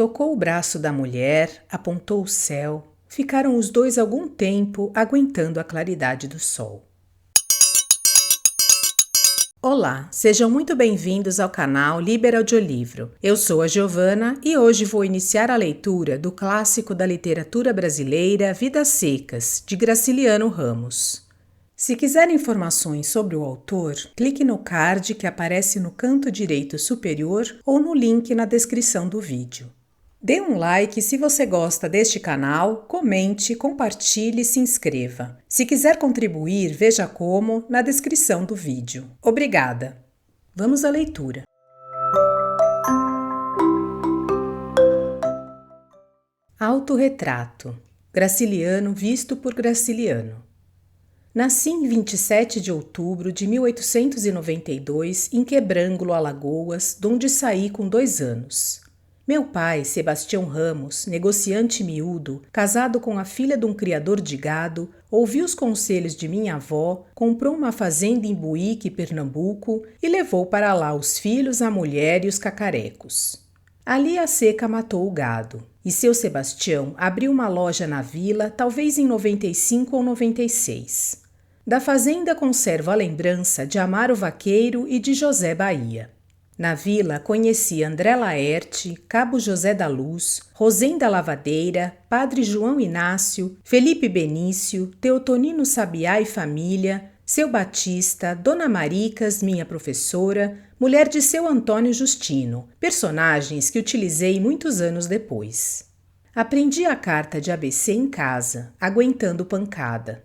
Tocou o braço da mulher, apontou o céu. Ficaram os dois algum tempo aguentando a claridade do sol. Olá, sejam muito bem-vindos ao canal Liber Audiolivro. Eu sou a Giovana e hoje vou iniciar a leitura do clássico da literatura brasileira Vidas Secas, de Graciliano Ramos. Se quiser informações sobre o autor, clique no card que aparece no canto direito superior ou no link na descrição do vídeo. Dê um like se você gosta deste canal, comente, compartilhe e se inscreva. Se quiser contribuir, veja como na descrição do vídeo. Obrigada! Vamos à leitura. Autorretrato. Graciliano visto por Graciliano. Nasci em 27 de outubro de 1892 em Quebrangulo, Alagoas, donde saí com 2 anos. Meu pai, Sebastião Ramos, negociante miúdo, casado com a filha de um criador de gado, ouviu os conselhos de minha avó, comprou uma fazenda em Buíque, Pernambuco, e levou para lá os filhos, a mulher e os cacarecos. Ali a seca matou o gado, e seu Sebastião abriu uma loja na vila, talvez em 95 ou 96. Da fazenda conservo a lembrança de Amaro Vaqueiro e de José Bahia. Na vila conheci André Laerte, Cabo José da Luz, Rosenda Lavadeira, Padre João Inácio, Felipe Benício, Teotonino Sabiá e família, seu Batista, Dona Maricas, minha professora, mulher de seu Antônio Justino, personagens que utilizei muitos anos depois. Aprendi a carta de ABC em casa, aguentando pancada.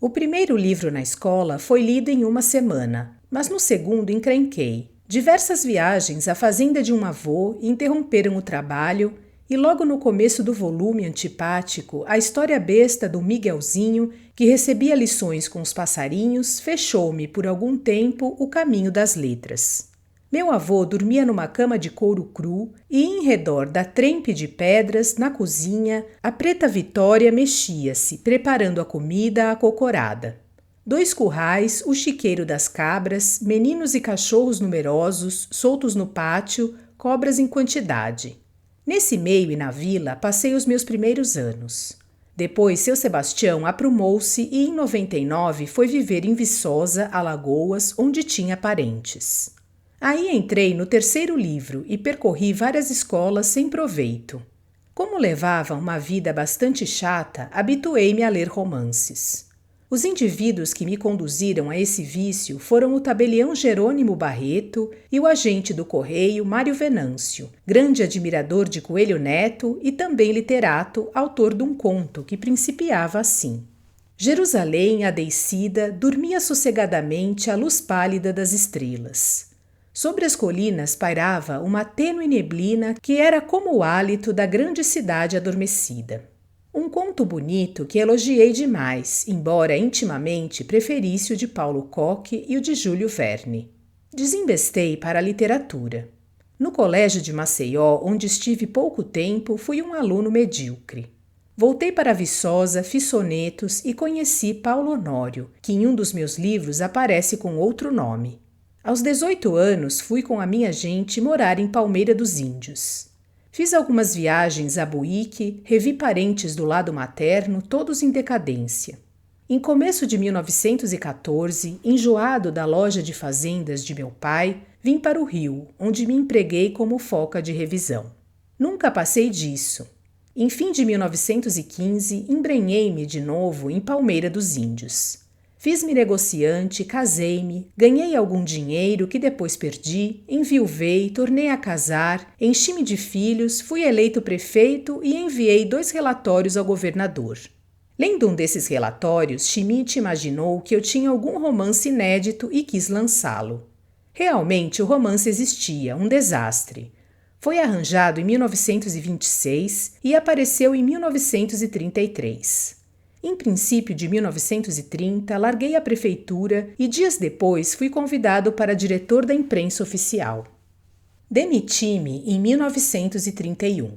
O primeiro livro na escola foi lido em uma semana, mas no segundo encrenquei. Diversas viagens à fazenda de um avô interromperam o trabalho e logo no começo do volume antipático, a história besta do Miguelzinho, que recebia lições com os passarinhos, fechou-me por algum tempo o caminho das letras. Meu avô dormia numa cama de couro cru e em redor da trempe de pedras, na cozinha, a preta Vitória mexia-se, preparando a comida acocorada. 2 currais, o chiqueiro das cabras, meninos e cachorros numerosos, soltos no pátio, cobras em quantidade. Nesse meio e na vila passei os meus primeiros anos. Depois seu Sebastião aprumou-se e em 99 foi viver em Viçosa, Alagoas, onde tinha parentes. Aí entrei no 3º livro e percorri várias escolas sem proveito. Como levava uma vida bastante chata, habituei-me a ler romances. Os indivíduos que me conduziram a esse vício foram o tabelião Jerônimo Barreto e o agente do correio Mário Venâncio, grande admirador de Coelho Neto e também literato, autor de um conto que principiava assim. Jerusalém, adeicida, dormia sossegadamente à luz pálida das estrelas. Sobre as colinas pairava uma tênue neblina que era como o hálito da grande cidade adormecida. Um conto bonito que elogiei demais, embora intimamente preferisse o de Paulo Koch e o de Júlio Verne. Desembestei para a literatura. No colégio de Maceió, onde estive pouco tempo, fui um aluno medíocre. Voltei para Viçosa, fiz sonetos e conheci Paulo Honório, que em um dos meus livros aparece com outro nome. Aos 18 anos, fui com a minha gente morar em Palmeira dos Índios. Fiz algumas viagens a Buíque, revi parentes do lado materno, todos em decadência. Em começo de 1914, enjoado da loja de fazendas de meu pai, vim para o Rio, onde me empreguei como foca de revisão. Nunca passei disso. Em fim de 1915, embrenhei-me de novo em Palmeira dos Índios. Fiz-me negociante, casei-me, ganhei algum dinheiro que depois perdi, enviuvei, tornei a casar, enchi-me de filhos, fui eleito prefeito e enviei 2 relatórios ao governador. Lendo um desses relatórios, Schmidt imaginou que eu tinha algum romance inédito e quis lançá-lo. Realmente o romance existia, um desastre. Foi arranjado em 1926 e apareceu em 1933. Em princípio de 1930, larguei a prefeitura e dias depois fui convidado para diretor da imprensa oficial. Demiti-me em 1931.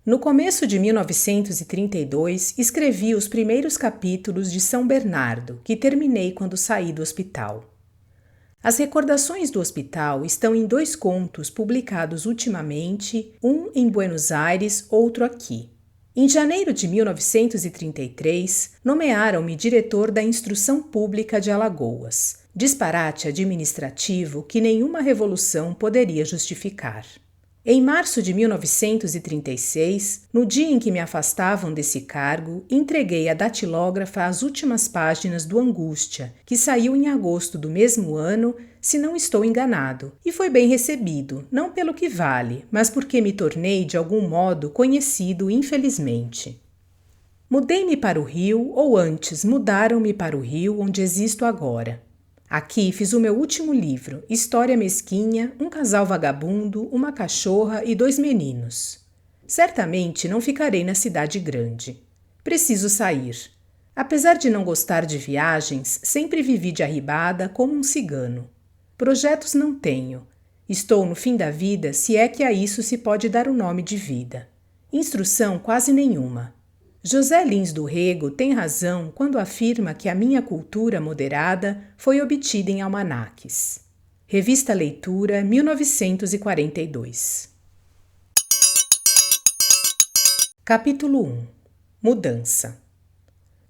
No começo de 1932, escrevi os primeiros capítulos de São Bernardo, que terminei quando saí do hospital. As recordações do hospital estão em 2 contos publicados ultimamente, um em Buenos Aires, outro aqui. Em janeiro de 1933, nomearam-me diretor da Instrução Pública de Alagoas, disparate administrativo que nenhuma revolução poderia justificar. Em março de 1936, no dia em que me afastavam desse cargo, entreguei à datilógrafa as últimas páginas do Angústia, que saiu em agosto do mesmo ano, se não estou enganado, e foi bem recebido, não pelo que vale, mas porque me tornei de algum modo conhecido, infelizmente. Mudei-me para o Rio, ou antes, mudaram-me para o Rio, onde existo agora. Aqui fiz o meu último livro, História Mesquinha, um casal vagabundo, uma cachorra e 2 meninos. Certamente não ficarei na cidade grande. Preciso sair. Apesar de não gostar de viagens, sempre vivi de arribada como um cigano. Projetos não tenho. Estou no fim da vida, se é que a isso se pode dar o nome de vida. Instrução quase nenhuma. José Lins do Rego tem razão quando afirma que a minha cultura moderada foi obtida em almanaques. Revista Leitura, 1942. Capítulo 1. Mudança.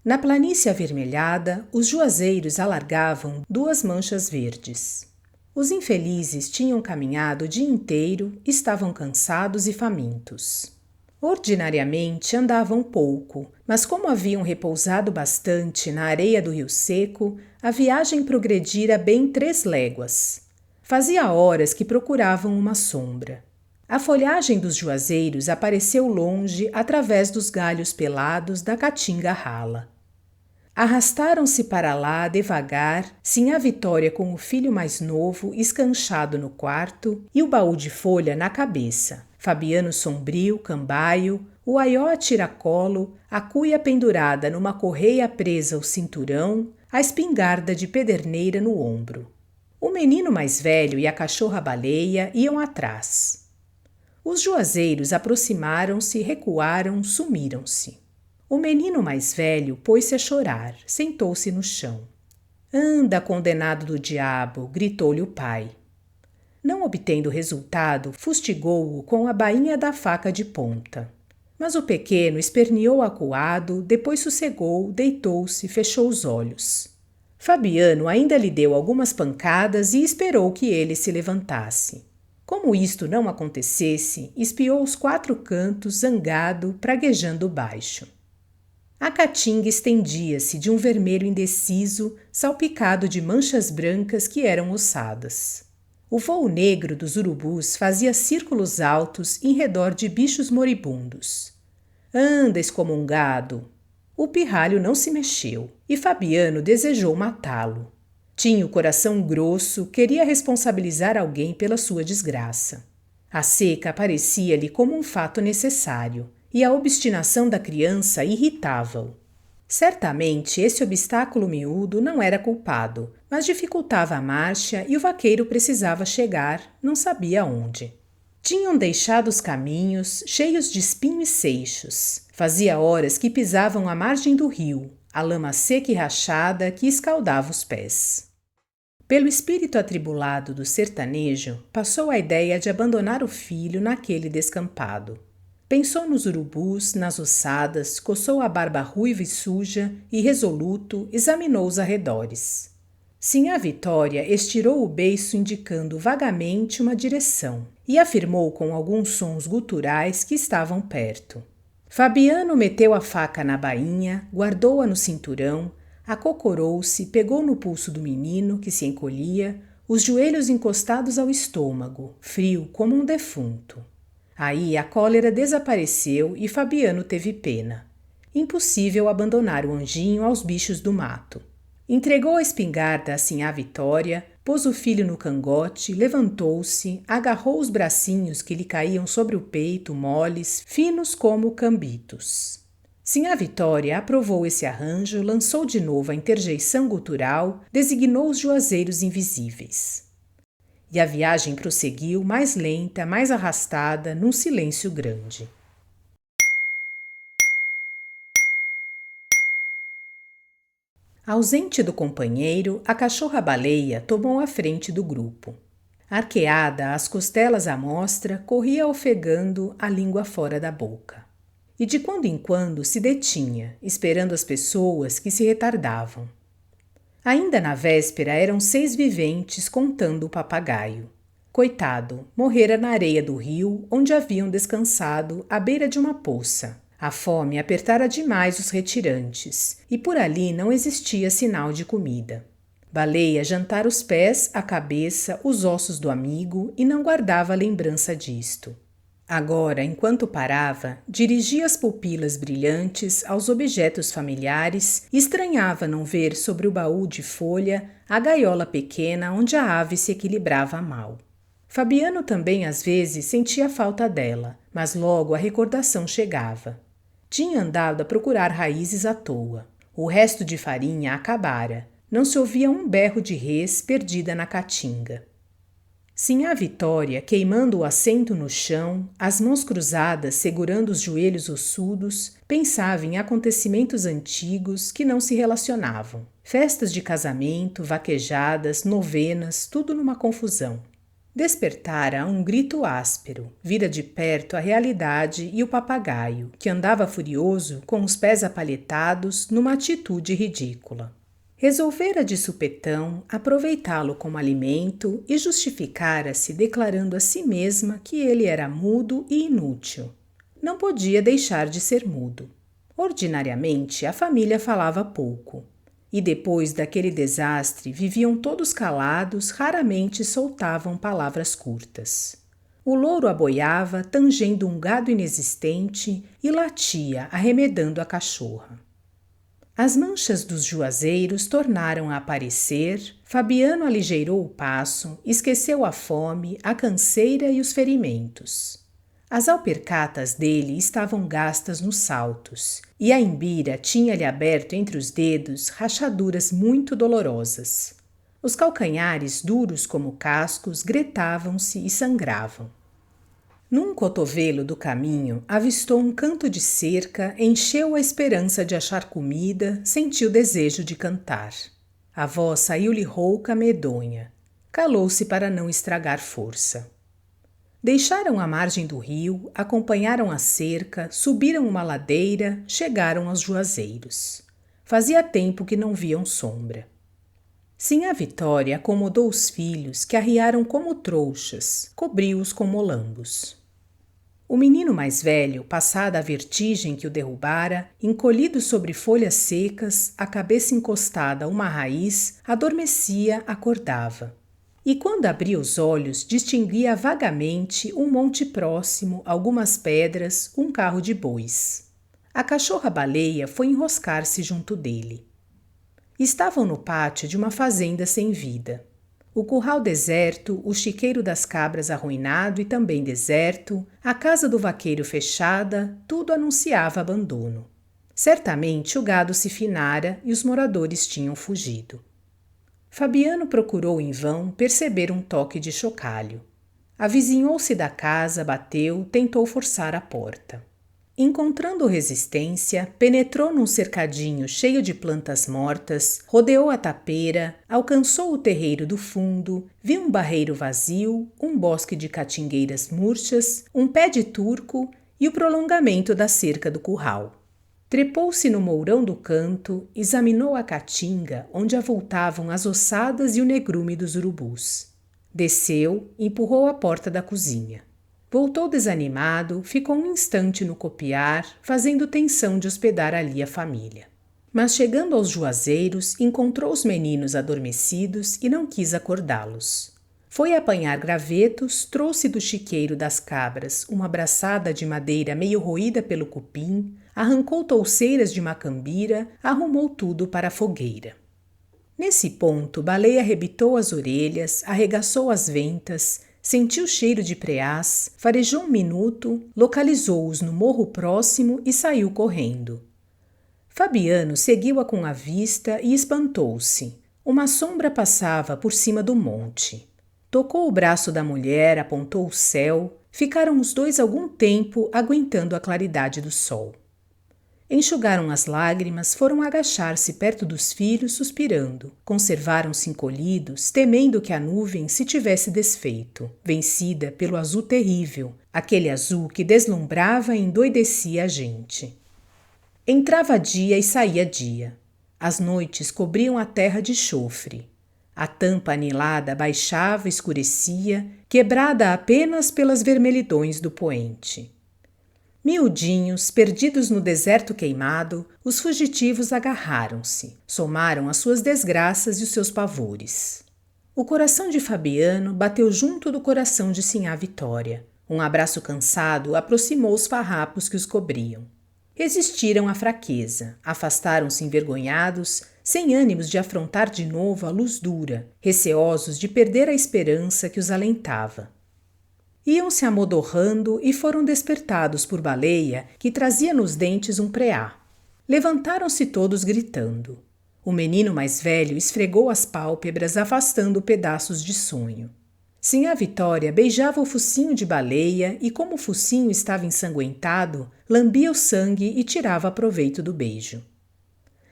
Na planície avermelhada, os juazeiros alargavam 2 manchas verdes. Os infelizes tinham caminhado o dia inteiro, estavam cansados e famintos. Ordinariamente andavam pouco, mas como haviam repousado bastante na areia do rio seco, a viagem progredira bem 3 léguas. Fazia horas que procuravam uma sombra. A folhagem dos juazeiros apareceu longe através dos galhos pelados da caatinga rala. Arrastaram-se para lá devagar, Sinhá Vitória com o filho mais novo escanchado no quarto e o baú de folha na cabeça. Fabiano sombrio, cambaio, o aió a tiracolo, a cuia pendurada numa correia presa ao cinturão, a espingarda de pederneira no ombro. O menino mais velho e a cachorra-baleia iam atrás. Os juazeiros aproximaram-se, recuaram, sumiram-se. O menino mais velho pôs-se a chorar, sentou-se no chão. «Anda, condenado do diabo!» gritou-lhe o pai. Não obtendo resultado, fustigou-o com a bainha da faca de ponta. Mas o pequeno esperneou acuado, depois sossegou, deitou-se, fechou os olhos. Fabiano ainda lhe deu algumas pancadas e esperou que ele se levantasse. Como isto não acontecesse, espiou os 4 cantos, zangado, praguejando baixo. A caatinga estendia-se de um vermelho indeciso, salpicado de manchas brancas que eram ossadas. O vôo negro dos urubus fazia círculos altos em redor de bichos moribundos. «Anda, excomungado!» O pirralho não se mexeu e Fabiano desejou matá-lo. Tinha o coração grosso, queria responsabilizar alguém pela sua desgraça. A seca parecia-lhe como um fato necessário e a obstinação da criança irritava-o. Certamente esse obstáculo miúdo não era culpado, mas dificultava a marcha e o vaqueiro precisava chegar, não sabia onde. Tinham deixado os caminhos cheios de espinho e seixos. Fazia horas que pisavam a margem do rio, a lama seca e rachada que escaldava os pés. Pelo espírito atribulado do sertanejo, passou a ideia de abandonar o filho naquele descampado. Pensou nos urubus, nas ossadas, coçou a barba ruiva e suja e, resoluto, examinou os arredores. Sinhá Vitória estirou o beiço indicando vagamente uma direção e afirmou com alguns sons guturais que estavam perto. Fabiano meteu a faca na bainha, guardou-a no cinturão, acocorou-se, pegou no pulso do menino, que se encolhia, os joelhos encostados ao estômago, frio como um defunto. Aí a cólera desapareceu e Fabiano teve pena. Impossível abandonar o anjinho aos bichos do mato. Entregou a espingarda a Sinhá Vitória, pôs o filho no cangote, levantou-se, agarrou os bracinhos que lhe caíam sobre o peito, moles, finos como cambitos. Sinhá Vitória aprovou esse arranjo, lançou de novo a interjeição gutural, designou os juazeiros invisíveis. E a viagem prosseguiu mais lenta, mais arrastada, num silêncio grande. Ausente do companheiro, a cachorra-baleia tomou a frente do grupo. Arqueada, as costelas à mostra, corria ofegando a língua fora da boca. E de quando em quando se detinha, esperando as pessoas que se retardavam. Ainda na véspera eram 6 viventes contando o papagaio. Coitado, morrera na areia do rio, onde haviam descansado à beira de uma poça. A fome apertara demais os retirantes, e por ali não existia sinal de comida. Baleia jantara os pés, a cabeça, os ossos do amigo e não guardava lembrança disto. Agora, enquanto parava, dirigia as pupilas brilhantes aos objetos familiares e estranhava não ver sobre o baú de folha a gaiola pequena onde a ave se equilibrava mal. Fabiano também às vezes sentia falta dela, mas logo a recordação chegava. Tinha andado a procurar raízes à toa. O resto de farinha acabara. Não se ouvia um berro de res perdida na caatinga. Sinhá Vitória, queimando o assento no chão, as mãos cruzadas segurando os joelhos ossudos, pensava em acontecimentos antigos que não se relacionavam. Festas de casamento, vaquejadas, novenas, tudo numa confusão. Despertara a um grito áspero, vira de perto a realidade e o papagaio, que andava furioso com os pés apalhetados numa atitude ridícula. Resolvera de supetão aproveitá-lo como alimento e justificara-se declarando a si mesma que ele era mudo e inútil. Não podia deixar de ser mudo. Ordinariamente, a família falava pouco. E depois daquele desastre viviam todos calados, raramente soltavam palavras curtas. O louro aboiava, tangendo um gado inexistente, e latia, arremedando a cachorra. As manchas dos juazeiros tornaram a aparecer, Fabiano aligeirou o passo, esqueceu a fome, a canseira e os ferimentos. As alpercatas dele estavam gastas nos saltos, e a imbira tinha-lhe aberto entre os dedos rachaduras muito dolorosas. Os calcanhares, duros como cascos, gretavam-se e sangravam. Num cotovelo do caminho, avistou um canto de cerca, encheu a esperança de achar comida, sentiu desejo de cantar. A voz saiu-lhe rouca, medonha. Calou-se para não estragar força. Deixaram a margem do rio, acompanharam a cerca, subiram uma ladeira, chegaram aos juazeiros. Fazia tempo que não viam sombra. Sinhá Vitória acomodou os filhos, que arriaram como trouxas, cobriu-os com molambos. O menino mais velho, passada a vertigem que o derrubara, encolhido sobre folhas secas, a cabeça encostada a uma raiz, adormecia, acordava. E quando abria os olhos, distinguia vagamente um monte próximo, algumas pedras, um carro de bois. A cachorra-baleia foi enroscar-se junto dele. Estavam no pátio de uma fazenda sem vida. O curral deserto, o chiqueiro das cabras arruinado e também deserto, a casa do vaqueiro fechada, tudo anunciava abandono. Certamente o gado se finara e os moradores tinham fugido. Fabiano procurou em vão perceber um toque de chocalho. Avizinhou-se da casa, bateu, tentou forçar a porta. Encontrando resistência, penetrou num cercadinho cheio de plantas mortas, rodeou a tapeira, alcançou o terreiro do fundo, viu um barreiro vazio, um bosque de catingueiras murchas, um pé de turco e o prolongamento da cerca do curral. Trepou-se no mourão do canto, examinou a caatinga onde avultavam as ossadas e o negrume dos urubus. Desceu, empurrou a porta da cozinha. Voltou desanimado, ficou um instante no copiar, fazendo tenção de hospedar ali a família. Mas chegando aos juazeiros, encontrou os meninos adormecidos e não quis acordá-los. Foi apanhar gravetos, trouxe do chiqueiro das cabras uma braçada de madeira meio roída pelo cupim, arrancou touceiras de macambira, arrumou tudo para a fogueira. Nesse ponto, Baleia arrebitou as orelhas, arregaçou as ventas, sentiu o cheiro de preás, farejou um minuto, localizou-os no morro próximo e saiu correndo. Fabiano seguiu-a com a vista e espantou-se. Uma sombra passava por cima do monte. Tocou o braço da mulher, apontou o céu, ficaram os dois algum tempo aguentando a claridade do sol. Enxugaram as lágrimas, foram agachar-se perto dos filhos, suspirando. Conservaram-se encolhidos, temendo que a nuvem se tivesse desfeito, vencida pelo azul terrível, aquele azul que deslumbrava e endoidecia a gente. Entrava dia e saía dia. As noites cobriam a terra de chofre. A tampa anilada baixava, escurecia, quebrada apenas pelas vermelhidões do poente. Miudinhos, perdidos no deserto queimado, os fugitivos agarraram-se, somaram as suas desgraças e os seus pavores. O coração de Fabiano bateu junto do coração de Sinhá Vitória. Um abraço cansado aproximou os farrapos que os cobriam. Resistiram à fraqueza, afastaram-se envergonhados, sem ânimos de afrontar de novo a luz dura, receosos de perder a esperança que os alentava. Iam-se amodorrando e foram despertados por Baleia, que trazia nos dentes um preá. Levantaram-se todos gritando. O menino mais velho esfregou as pálpebras, afastando pedaços de sonho. Sinhá Vitória beijava o focinho de Baleia e, como o focinho estava ensanguentado, lambia o sangue e tirava proveito do beijo.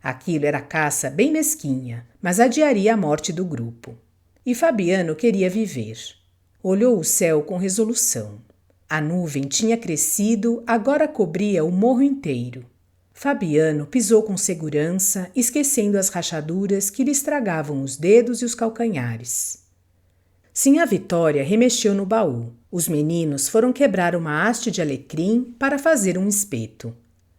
Aquilo era caça bem mesquinha, mas adiaria a morte do grupo. E Fabiano queria viver. Olhou o céu com resolução. A nuvem tinha crescido, agora cobria o morro inteiro. Fabiano pisou com segurança, esquecendo as rachaduras que lhe estragavam os dedos e os calcanhares. Sinhá Vitória remexeu no baú. Os meninos foram quebrar uma haste de alecrim para fazer um espeto.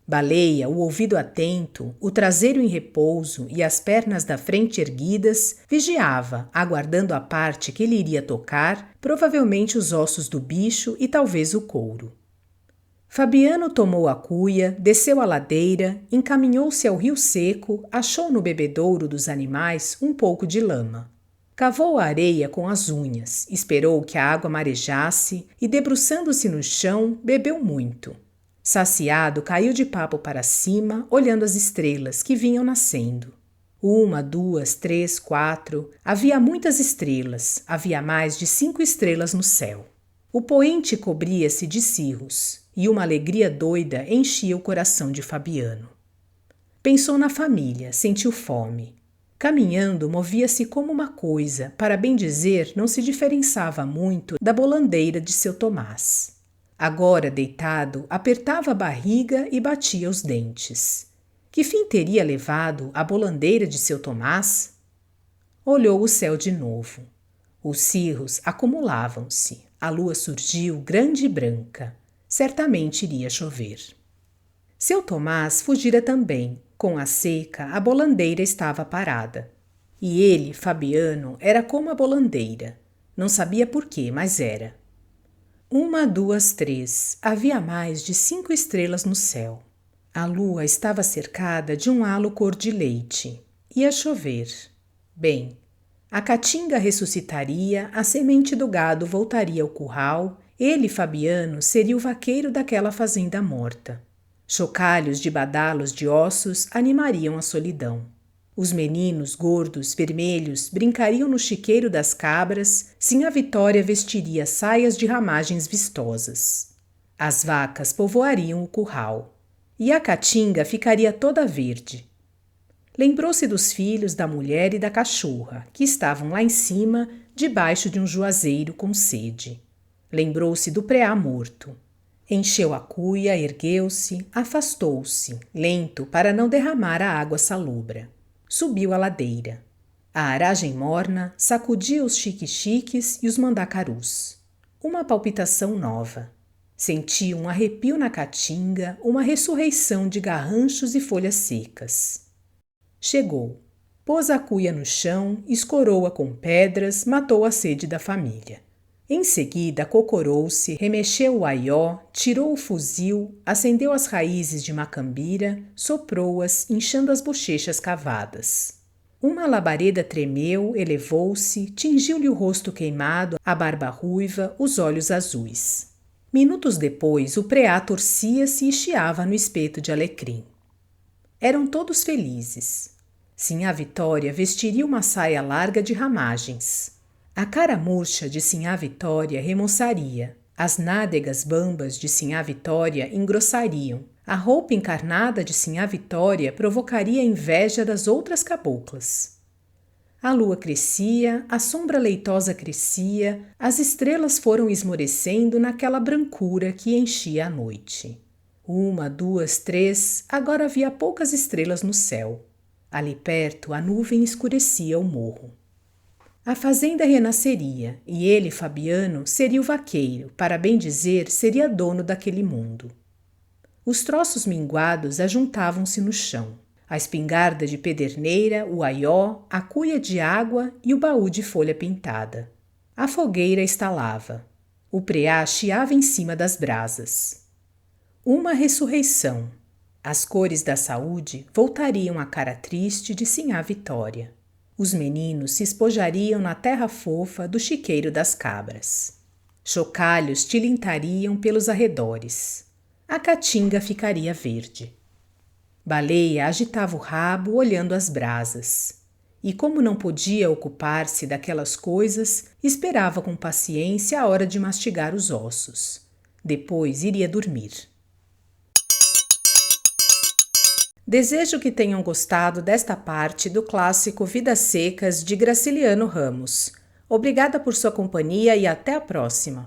Baleia, o ouvido atento, o traseiro em repouso e as pernas da frente erguidas, vigiava, aguardando a parte que ele iria tocar, provavelmente os ossos do bicho e talvez o couro. Fabiano tomou a cuia, desceu a ladeira, encaminhou-se ao rio seco, achou no bebedouro dos animais um pouco de lama. Cavou a areia com as unhas, esperou que a água marejasse e, debruçando-se no chão, bebeu muito. Saciado, caiu de papo para cima, olhando as estrelas que vinham nascendo. 1, 2, 3, 4. Havia muitas estrelas, havia mais de 5 estrelas no céu. O poente cobria-se de cirros, e uma alegria doida enchia o coração de Fabiano. Pensou na família, sentiu fome. Caminhando, movia-se como uma coisa, para bem dizer, não se diferenciava muito da bolandeira de seu Tomás. Agora, deitado, apertava a barriga e batia os dentes. Que fim teria levado a bolandeira de seu Tomás? Olhou o céu de novo. Os cirros acumulavam-se. A lua surgiu grande e branca. Certamente iria chover. Seu Tomás fugira também. Com a seca, a bolandeira estava parada. E ele, Fabiano, era como a bolandeira. Não sabia por quê, mas era. 1, 2, 3. Havia mais de 5 estrelas no céu. A lua estava cercada de um halo cor de leite. Ia chover. Bem, a caatinga ressuscitaria, a semente do gado voltaria ao curral, ele, Fabiano, seria o vaqueiro daquela fazenda morta. Chocalhos de badalos de ossos animariam a solidão. Os meninos, gordos, vermelhos, brincariam no chiqueiro das cabras, Sinhá Vitória vestiria saias de ramagens vistosas. As vacas povoariam o curral. E a caatinga ficaria toda verde. Lembrou-se dos filhos, da mulher e da cachorra, que estavam lá em cima, debaixo de um juazeiro com sede. Lembrou-se do preá morto. Encheu a cuia, ergueu-se, afastou-se, lento para não derramar a água salobra. Subiu a ladeira. A aragem morna sacudia os xique-xiques e os mandacarus. Uma palpitação nova. Sentia um arrepio na caatinga, uma ressurreição de garranchos e folhas secas. Chegou. Pôs a cuia no chão, escorou-a com pedras, matou a sede da família. Em seguida, cocorou-se, remexeu o aió, tirou o fuzil, acendeu as raízes de macambira, soprou-as, inchando as bochechas cavadas. Uma labareda tremeu, elevou-se, tingiu-lhe o rosto queimado, a barba ruiva, os olhos azuis. Minutos depois, o preá torcia-se e chiava no espeto de alecrim. Eram todos felizes. Sinhá Vitória vestiria uma saia larga de ramagens. A cara murcha de Sinhá Vitória remoçaria. As nádegas bambas de Sinhá Vitória engrossariam. A roupa encarnada de Sinhá Vitória provocaria a inveja das outras caboclas. A lua crescia, a sombra leitosa crescia, as estrelas foram esmorecendo naquela brancura que enchia a noite. 1, 2, 3, agora havia poucas estrelas no céu. Ali perto, a nuvem escurecia o morro. A fazenda renasceria, e ele, Fabiano, seria o vaqueiro, para bem dizer, seria dono daquele mundo. Os troços minguados ajuntavam-se no chão. A espingarda de pederneira, o aió, a cuia de água e o baú de folha pintada. A fogueira estalava. O preá chiava em cima das brasas. Uma ressurreição. As cores da saúde voltariam à cara triste de Sinhá Vitória. Os meninos se espojariam na terra fofa do chiqueiro das cabras. Chocalhos tilintariam pelos arredores. A caatinga ficaria verde. Baleia agitava o rabo olhando as brasas. E como não podia ocupar-se daquelas coisas, esperava com paciência a hora de mastigar os ossos. Depois iria dormir. Desejo que tenham gostado desta parte do clássico Vidas Secas de Graciliano Ramos. Obrigada por sua companhia e até a próxima!